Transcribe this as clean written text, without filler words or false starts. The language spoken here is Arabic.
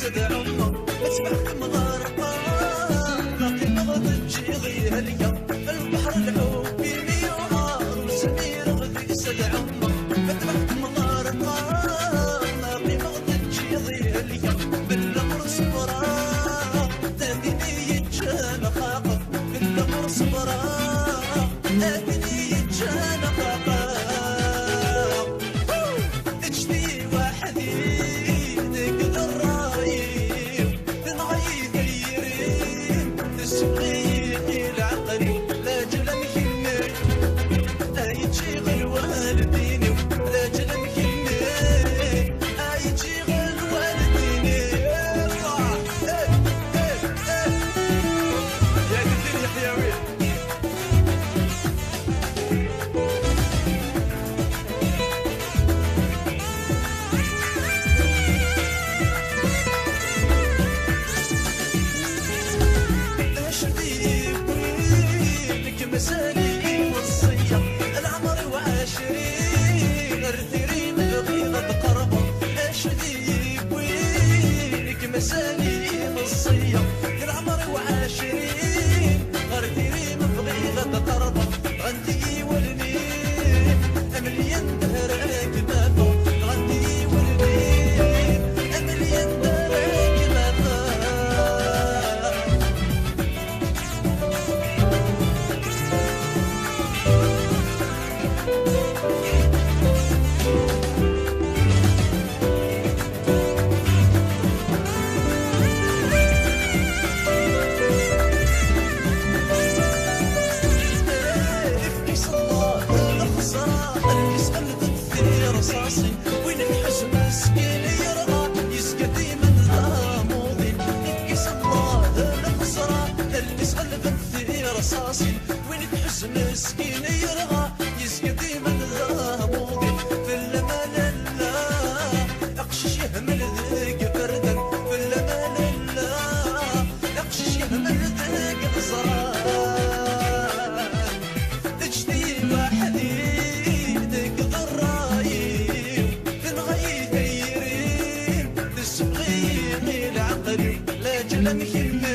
سد عمر تبعك مغارقة باقي مغضب تجي غير اليوم البحر الحب ميوهار وسمير غدي سد عمر تبعك مغارقة باقي مغضب تجي غير اليوم بالأمر صبرا تهديني يتجانا خاقف بالأمر صبرا تهديني يتجانا خاقف اجدي وحدي مسالي وصية العمر وعاشرين ارثري مبغيضة بقربة اشدي بوينك مسالي وصية العمر وعاشرين ارثري مبغيضة بقربة غندي ولني امليان دهرك مافو غندي ولني امليان دهرك مافو رصاصي وين الحزن مسكين يرغى يسقى ديما ذا موضي يقيس الله الخسرة البس غلبت في رصاصي وين الحزن مسكين يرغى يسقى ديما ذا موضي في الأمان لا أقشش يهمل ذيك بردا في الأمان لا أقشش يهمل ذيك غزران اجدي وحدي لم يهم